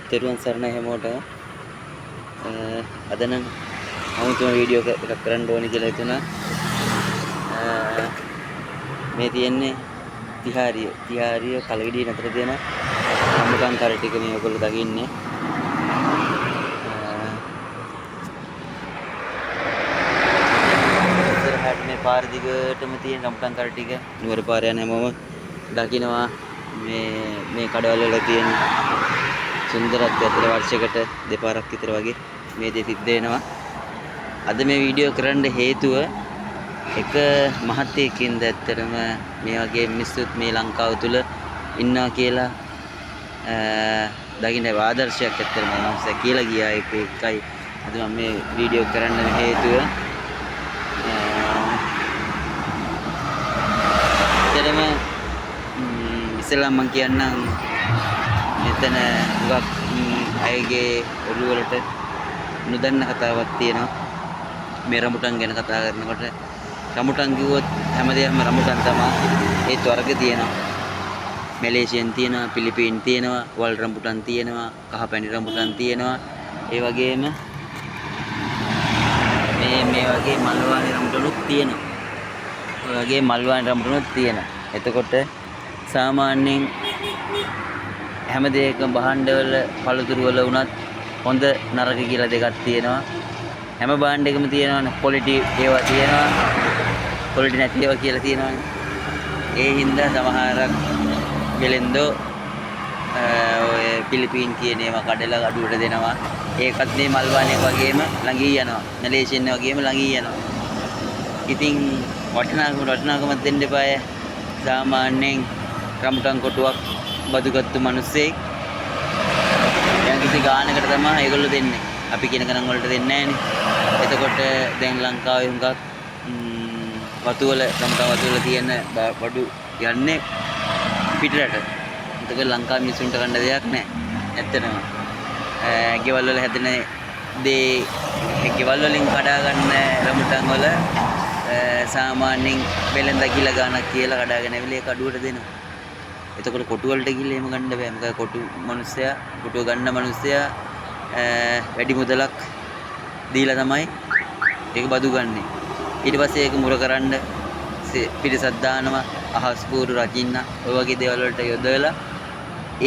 තෙරුවන් සරණයි හැමෝටම. අද නම් අමුතුම වීඩියෝ එකක් කරන්න ඕනේ කියලා හිතුණා. මේ තියෙන්නේ තිහාරිය කලගෙඩිය නතර තියෙන සම්මුකම් කර ටික මේ ඔයගොල්ලෝ දකින්නේ. ඉස්සරහට මේ පාර දිගටම තියෙන සම්මුකම් කර ටික නුවර පාර යන හැමෝම දකින්නවා. මේ කඩවල වල තියෙන සුන්දරත්වය අතර වර්ෂයකට දෙපාරක් විතර වගේ මේ දේ සිද්ධ වෙනවා. අද මේ වීඩියෝ කරන්න හේතුව එක මහත්යෙකින්ද ඇත්තටම මේ වගේ මිනිස්සුත් මේ ලංකාව තුල ඉන්නවා කියලා දකින්න ආදර්ශයක් ඇත්තටම මම කියලා ගියා. එකයි අද මම මේ වීඩියෝ කරන්න හේතුව ඇත්තටම ඉස්සෙල්ලා මම කියන්නම් මෙතන හුඟක් අයගේ ඔළුව වලට නොදන්න කතාවක් තියෙනවා. මේ රඹුටන් ගැන කතා කරනකොට රඹුටන් කිව්වොත් හැමදේම රඹුටන් තමයි. ඒත් වර්ග තියෙනවා. මැලේසියන් තියෙනවා, පිලිපීන් තියෙනවා, වල් රඹුටන් තියෙනවා, කහපැණි රඹුටන් තියෙනවා. ඒ වගේම මේ වගේ මල්වාණි රඹුටනුත් තියෙනවා. ඔය වගේ මල්වාණි රඹුටනුත් තියෙනවා. එතකොට සාමාන්‍යයෙන් හැම දෙයකම භාණ්ඩවල පළතුරු වල වුණත් හොඳ නරක කියලා දෙකක් තියෙනවා. හැම භාණ්ඩයකම තියෙනවනේ ක්වොලිටි ඒවා තියෙනවා, ක්වොලිටි නැති ඒවා කියලා තියෙනවනේ. ඒ හින්දා සමහරක් වෙලෙන්දෝ ඔය පිලිපීන් කියන ඒවා කඩලා අඩුවට දෙනවා. ඒකත් මේ මල්වාණියක් වගේම ළඟී යනවා. මැලේසියන් වගේම ළඟී යනවා. ඉතින් වටිනාකමක් දෙන්න එපාය. සාමාන්‍යයෙන් රඹුටන් කොටුවක් බදුගත්තු මිනිස්සෙක් දැන් කිසි ගානකට තමයි ඒගොල්ලෝ දෙන්නේ. අපි කියන ගණන් වලට දෙන්නේ නැහනේ. එතකොට දැන් ලංකාවේ හුඟක් වතු වල රඹුටන් වතු වල තියෙන බඩු යන්නේ පිටරට. එතකොට ලංකාවේ මිනිසුන්ට ගන්න දෙයක් නැහැ. ඇත්තටම. ගෙවල් වල හැදෙන දේ ගෙවල් වලින් කඩා ගන්න රඹුටන් වල සාමාන්‍යයෙන් වෙලෙන්ද කිල ගානක් කියලා කඩාගෙන ඇවිල්ලා ඒක අඩුවට දෙනවා. එතකොට කොටු වලට ගිහලා එහෙම ගන්න බෑ. මොකද කොටු ගන්න මිනිස්සයා වැඩි මුදලක් දීලා තමයි ඒක බදු ගන්නෙ. ඊට පස්සේ ඒක මුර කරන්න පිරිසක් දානවා, අහස් කූරු රකින්න ඔය වගේ දේවල් වලට යොදවලා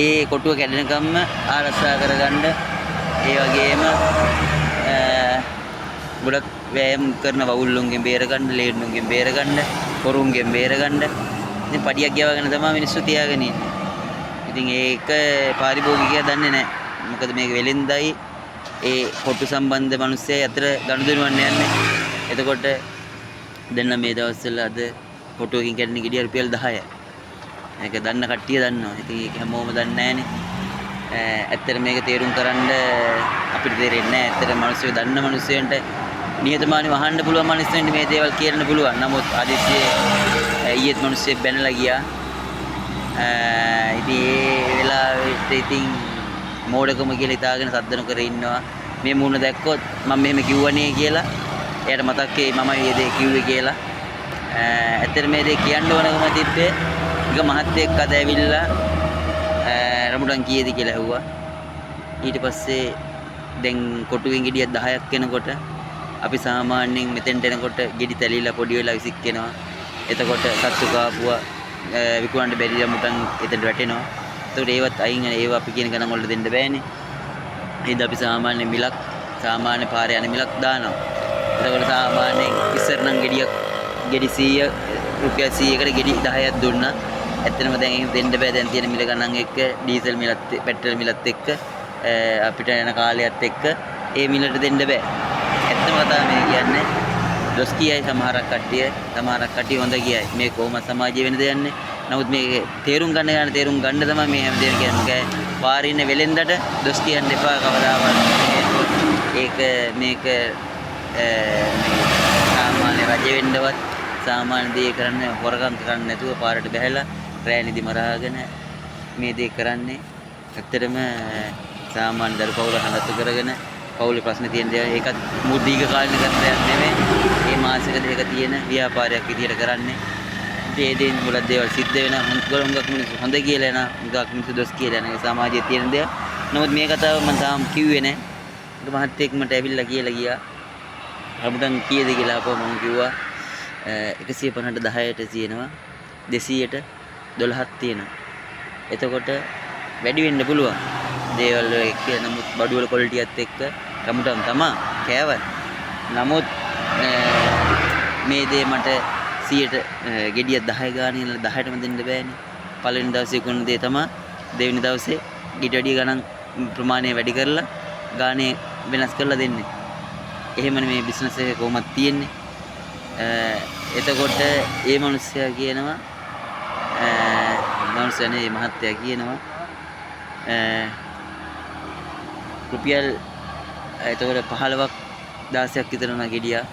ඒ කොටුව කැඩෙනකම්ම ආරක්ෂා කරගන්න ඒ වගේම ගොඩක් වෑයම් කරන වවුල්ලුන්ගෙන් බේරගන්න, ලේඩ්නුන්ගෙන් බේරගන්න, කොරුන්ගෙන් බේරගන්න ඉතින් පඩියක් ගෙවගෙන තමයි මිනිස්සු තියාගෙන ඉන්නේ. ඉතින් ඒක පාරිභෝගිකයා දන්නේ නැහැ. මොකද මේක වෙලෙන්දයි ඒ කොටු සම්බන්ධ මිනිස්සය අතර ගනුදෙනුවක් යන්නේ. එතකොට දැන් මේ දවස්වල අද කොටුවකින් කැඩෙන ගෙඩිය රුපියල් 10යි. මේක දන්න කට්ටිය දන්නවා. ඉතින් ඒක හැමෝම දන්නේ නැහනේ. ඇත්තට මේක තේරුම් කරන්න අපිට තේරෙන්නේ නැහැ. ඇත්තට මිනිස්සු දන්න මිනිස්සුන්ට නියතමානීව අහන්න පුළුවන් මිනිස්සුන්ට මේ දේවල් කියන්න පුළුවන්. නමුත් ආදිත්‍යයේ ඊයේත් මිනිස්සෙක් බැනලා ගියා. ඉතින් ඒ වෙලාවෙත් ඉතින් මෝඩකම කියලා හිතාගෙන සද්ද නොකර ඉන්නවා. මේ මුණ දැක්කොත් මම මෙහෙම කිව්වනේ කියලා එයාට මතක් වෙයි මම මේ දේ කිව්වේ කියලා. ඇත්තට මේ දේ කියන්න ඕනකම තිබ්බේ එක මහත්තයෙක් අද ඇවිල්ලා රඹුටන් කීයද කියලා ඇහුවා. ඊට පස්සේ දැන් කොටුවෙන් ගෙඩියක් 10ක් වෙනකොට අපි සාමාන්‍යයෙන් මෙතෙන්ට එනකොට ගෙඩි තැලිලා පොඩි වෙලා විසික් වෙනවා. එතකොට සත්තු කාපුවා විකුණන්න බැරි රඹුටන් එතනට වැටෙනවා. එතකොට ඒවත් අයින් වෙන ඒවා අපි කියන ගණන් වලට දෙන්න බෑනේ. ඒද අපි සාමාන්‍ය මිලක් සාමාන්‍ය පාරේ යන මිලක් දානවා. එතකොට සාමාන්‍යයෙන් ඉස්සර නම් ගෙඩි 100 රුපියල් 100කට ගෙඩි 10ක් දුන්නා. ඇත්තටම දැන් එහෙම දෙන්න බෑ. දැන් තියෙන මිල ගණන් එක්ක ඩීසල් මිලත් පෙට්‍රල් මිලත් එක්ක අපිට යන කාලයත් එක්ක ඒ මිලට දෙන්න බෑ. ඇත්තම කතාව මේ කියන්නේ දොස් කියයි සමහරක් කට්ටිය හොඳ කියයි. මේ කොහොම සමාජයේ වෙන දෙයක්නේ. නමුත් මේක තේරුම් ගන්න තමයි මේ හැමදේම කියන්නේ. පාරේ ඉන්න වෙලෙන්දට දොස් කියන්න එපා කවදාවත්. මේක සාමාන්‍ය රජ වෙන්නවත් සාමාන්‍ය දේ කරන්න හොරකම් කරන්න නැතුව පාරට බහැලා රෑනිදි මරාගෙන මේ දේ කරන්නේ. ඇත්තටම සාමාන්‍ය දරු පවුල හඳතු කරගෙන පවුලේ ප්‍රශ්න තියෙන දේ ඒකත් මුදීක කාලින කරදරයක් නෙමෙයි. මේ මාසික දෙක තියෙන ව්‍යාපාරයක් විදියට කරන්නේ. ඒ දේන් මුලක් දේවල් සිද්ධ වෙන හොඟක් මිනිස්සු හොඳ කියලා යන හොඟක් මිනිස්සු දොස් කියලා යන සමාජයේ තියෙන දේ. නමුත් මේ කතාව මම තාම කිව්වේ නැහැ. ඒක මහත්තයෙක් මට ඇවිල්ලා කියලා ගියා. රම්බුටන් කීයද කියලා අපෝ මම කිව්වා 150ට 10ට තියෙනවා 200ට 12ක් තියෙනවා. එතකොට වැඩි වෙන්න පුළුවන්. දේවල් වල එක්ක නමුත් බඩු වල ක්වොලිටියත් එක්ක රම්බුටන් තමා කෑවත්. නමුත් මේ දේ මට 100ට ගෙඩිය 10 ගානේ ඉඳලා 10ටම දෙන්න බෑනේ. පළවෙනි දවසේ කොන දේ තමයි දෙවෙනි දවසේ ඊට වැඩි ගණන් ප්‍රමාණය වැඩි කරලා ගානේ වෙනස් කරලා දෙන්නේ. එහෙමනේ මේ බිස්නස් එක කොහොමද තියෙන්නේ. එතකොට ඒ මිනිස්සයා කියනවා මිනිස්සනේ මහත්තයා කියනවා රුපියල් එතකොට 15ක් 16ක් විතර වුණා ගෙඩියා.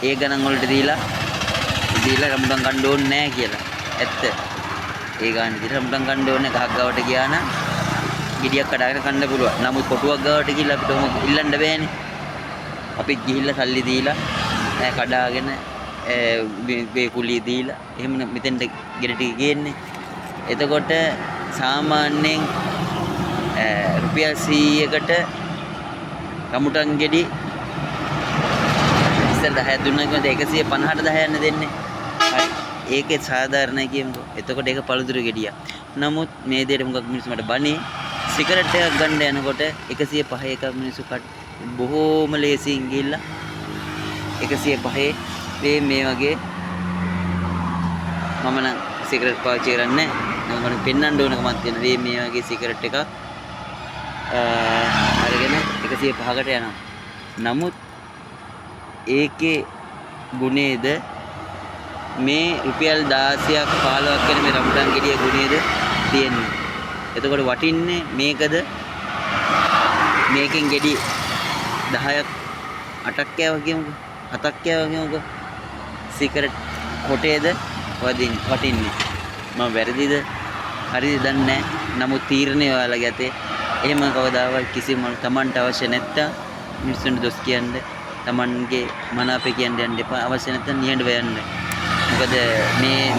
ඒ ගණන් වලට දීලා රම්බුටන් ගන්න ඕනේ නැහැ කියලා. ඇත්ත. ඒ ගානේ දීලා රම්බුටන් ගන්න ඕනේ ගහක් ගාවට ගියා නම් ගෙඩියක් කඩාගෙන කන්න පුළුවන්. නමුත් කොටුවක් ගාවට ගිහිල්ලා අපිට ඔහොම ඉල්ලන්න බෑනේ. අපිත් ගිහිල්ලා සල්ලි දීලා කඩාගෙන මේ කුලිය දීලා එහෙම මෙතෙන්ට ගෙඩි ටික ගේන්නේ. එතකොට සාමාන්‍යයෙන් රුපියල් 100කට රම්බුටන් ගෙඩි ඉස්සෙල් 10ක් දුන්නා කියනද 150ට 10 යන්න දෙන්නේ. හරි. ඒකේ සාධාරණයි කියමුකෝ. එතකොට ඒක පළතුරු ගෙඩියක්. නමුත් මේ දෙයට මොකක් මිනිස්සු මට බනේ සිගරට් එකක් ගන්න යනකොට 105 එකක් මිනිස්සු බොහෝම ලේසියෙන් ගිහිල්ලා 105 මේ වගේ මම නම් සිගරට් පාවිච්චි කරන්නේ නැහැ. මම පෙන්වන්න ඕනකමක් තියෙන මේ වගේ සිගරට් එකක් අරගෙන 105කට යනවා. නමුත් ඒකේ ගුණේද මේ රුපියල් 16ක් 15ක් වෙන මේ රම්බුටන් ගෙඩිය ගුණේද තියෙන්නේ. එතකොට වටින්නේ මේකද මේකෙන් ගෙඩි 10ක් 8ක් කෑවා කියමුකෝ 7ක් කෑවා කියමුකෝ සිගරට් කොටේද වටින්නේ. මම වැරදිද හරිද දන්නේ නැහැ. නමුත් තීරණය ඔයාලා ගැතේ. එහෙම කවදාවත් කිසිම තමන්ට අවශ්‍ය නැත්තම් මිනිස්සුන්ට දොස් කියන්න තමන්ගේ මනාපේ කියන්න යන්න එපා. අවශ්‍ය නැත්නම් නිහඬව යන්න. මොකද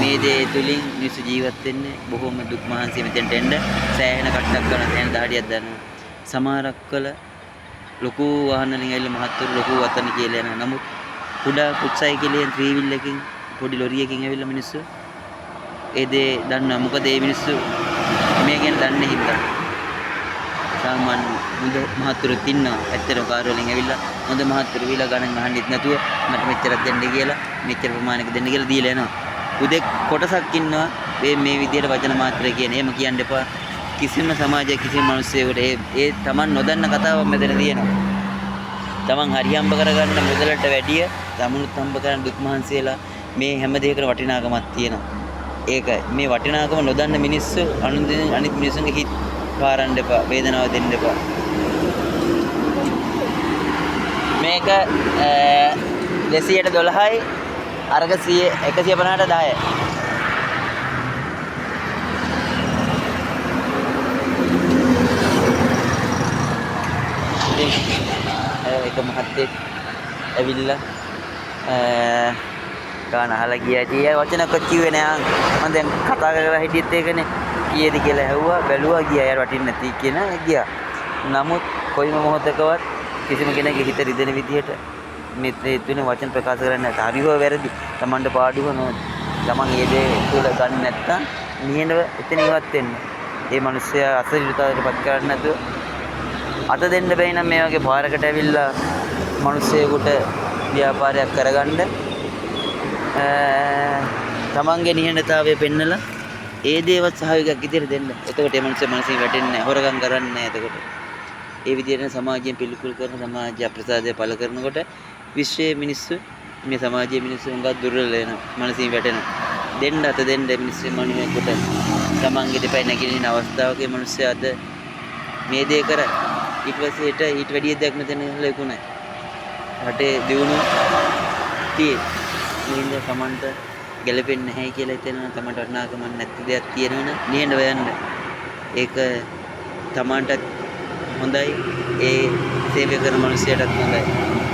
මේ දේ තුලින් මිනිස්සු ජීවත් වෙන්නේ බොහොම දුක් මහන්සිය මෙතෙන්ට එන්න සෑහෙන කට්ටක් කරන සෑහෙන දහඩියක් දානවා. සමහරක් කළ ලොකු වාහන වලින් ඇවිල්ලා මහත්තුරු ලොකු වතන කියලා යනවා. නමුත් කුඩා පුත්සයිකලෙන් ත්‍රී වීල් එකකින් පොඩි ලොරියකින් ඇවිල්ලා මිනිස්සු ඒ දේ දන්නවා. මොකද මේ මිනිස්සු මේ ගැන දන්නේ හින්දා. සාමාන්‍ය හොඳ මහත්තුරුත් ඉන්නවා. ඇත්තටම කාර් වලින් ඇවිල්ලා හොඳ මහත්තුරු විලා ගණන් අහන්නෙත් නැතුව මට මෙච්චරක් දෙන්න කියලා මෙච්චර ප්‍රමාණයක දෙන්න කියලා දීලා යනවා. උදේ කොටසක් ඉන්නවා මේ විදියට වචන මාත්‍රය කියන. එහෙම කියන්න එපා. කිසිම සමාජයක කිසිම මිනිස්සෙකුට ඒ Taman නොදන්න කතාවක් මෙතන තියෙනවා. Taman හරි හම්බ කරගන්න මුදලට වැඩිය තමනුත් හම්බ කරන් දුක් මහන්සියලා මේ හැම දෙයකම වටිනාකමක් තියෙනවා. ඒකයි මේ වටිනාකම නොදන්න මිනිස්සු අනිත් මිනිස්සුන්ගේ හිත පාරන්න එපා. වේදනාව දෙන්න එපා. මේක 200ට 12යි අරක 150ට 10යි. ඒක මහත්තයෙක් ඇවිල්ලා ගාන අහලා ගියා. ඒ වචනයක් කිව්වේ නෑ. මම දැන් කතා කරලා හිටියෙත් ඒකනේ. කීයද කියලා ඇහුවා. බැලුවා ගියා. යාර වටින්නේ නැති කියන ගියා. නමුත් කොයිම මොහොතකවත් කිසිම කෙනෙක්ගේ හිත රිදෙන විදිහට මේ තුන වචන ප්‍රකාශ කරන්නේ නැහැ. හරිව වැරදි. Tamanට පාඩුව නෝ. Taman ඒ දේ තුල ගන්න නැත්තම් නිහඬව එතන ඉවත් වෙන්න. මේ මිනිස්සයා අසලිතතාවයටපත් කරන්නේ නැතුව අත දෙන්න බැයි නම් මේ වගේ පාරකට ඇවිල්ලා මිනිස්සෙකුට ව්‍යාපාරයක් කරගන්න තමන්ගේ නිහඬතාවය පෙන්නලා ඒ දේවත් සහයෝගයක් ඉදිරියට දෙන්න. එතකොට මේ මිනිස්සු මනසින් වැටෙන්නේ නැහැ. හොරගම් කරන්නේ නැහැ. එතකොට ඒ විදිහට සමාජයෙන් පිළිකුල් කරන සමාජ අප්‍රසාදය පළ කරනකොට විශ්වයේ මිනිස්සු මේ සමාජයේ මිනිස්සු උඟක් දුර්වල වෙනවා. මනසින් වැටෙනවා. දෙන්න අත දෙන්න මිනිස්සු මනුවෙකුට තමන්ගේ දෙපැයි නැගිටින අවස්ථාවක මිනිස්සු අද මේ දේ කර ඊට පස්සේ ඊට වැඩි දෙයක් මෙතන ලැබුණා. රටේ දියුණු තියෙන තමන්ට ගැලපෙන්නේ නැහැ කියලා හිතෙනවා. තමන්ට වටිනාකමක් නැති දෙයක් තියෙනවනේ නිහඬව යන්න. ඒක තමන්ට හොඳයි. ඒ සේවය කරන මිනිස්සුන්ටත් හොඳයි.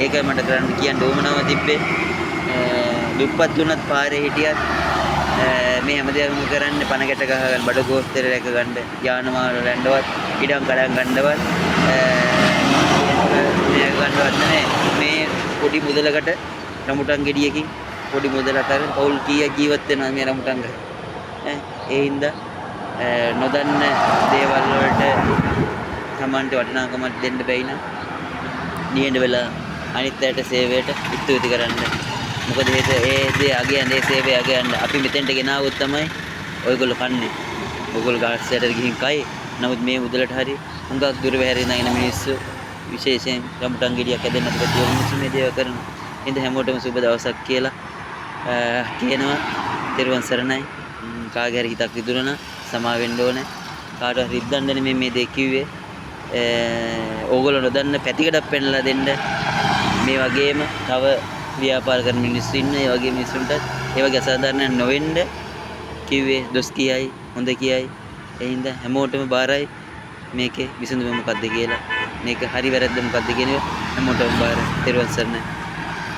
ඒකයි මට කරන්න කියන්න ඕමනාව තිබ්බේ. දුප්පත් දුන්නත් පාරේ හිටියත් මේ හැමදේම කරන්නේ පණ ගැට ගහගෙන බඩ ගෝස්තර රැක ගන්න යාන මාර්ග රැඳවත් ඉඩම් කඩම් ගන්නවත් මේ ගන්නවත් නැහැ. මේ පොඩි මුදලකට රඹුටන් ගෙඩියකින් පොඩි මුදලක් අරන් පවුල් කීයක් ජීවත් වෙනවා මේ රඹුටන් ගහ. ඒ හින්දා නොදන්න දේවල් වලට සමන්ට වටිනාකමක් දෙන්න බැයි නම් නියඬ වෙලා අනිත් අයට සේවයට ස්තුති කරන්න. මොකද ඒ දේ අගයන් ඒ සේවය අගයන් අපි මෙතෙන්ට ගෙනාවොත් තමයි ඔයගොල්ලෝ කන්නේ. ඔයගොල්ලෝ ගාස්යට ගිහින් කයි. නමුත් මේ මුදලට හරි හුඟක් දුර වෙහැරේ ඉඳගෙන මිනිස්සු විශේෂයෙන් රඹුටන් ගෙඩියක් හැදෙන්න අපිට මිනිස්සු මේ දේව කරනවා. ඉතින් හැමෝටම සුබ දවසක් කියලා කියනවා. ත්‍රිවන් සරණයි. කාගේ හරි හිතක් විදුරන සමා වෙන්න ඕනේ. කාටවත් රිද්දන්න නෙමෙයි මේ දේ කිව්වේ. ඕගොල්ලෝ නොදන්න පැතිකඩක් පෙන්ලා දෙන්න. මේ වගේම තව ව්‍යාපාර කරන මිනිස්සු ඉන්න ඒ වගේ මිනිස්සුන්ට ඒ වගේ අසාධාරණ නොවෙන්න කිව්වේ. දොස් කියයි හොඳ කියයි. ඒ හින්දා හැමෝටම බාරයි මේකේ විසඳුම මොකද්ද කියලා. මේක හරි වැරද්ද මොකද්ද කියන එක හැමෝටම බාරයි. ත්‍රිවන් සරණයි.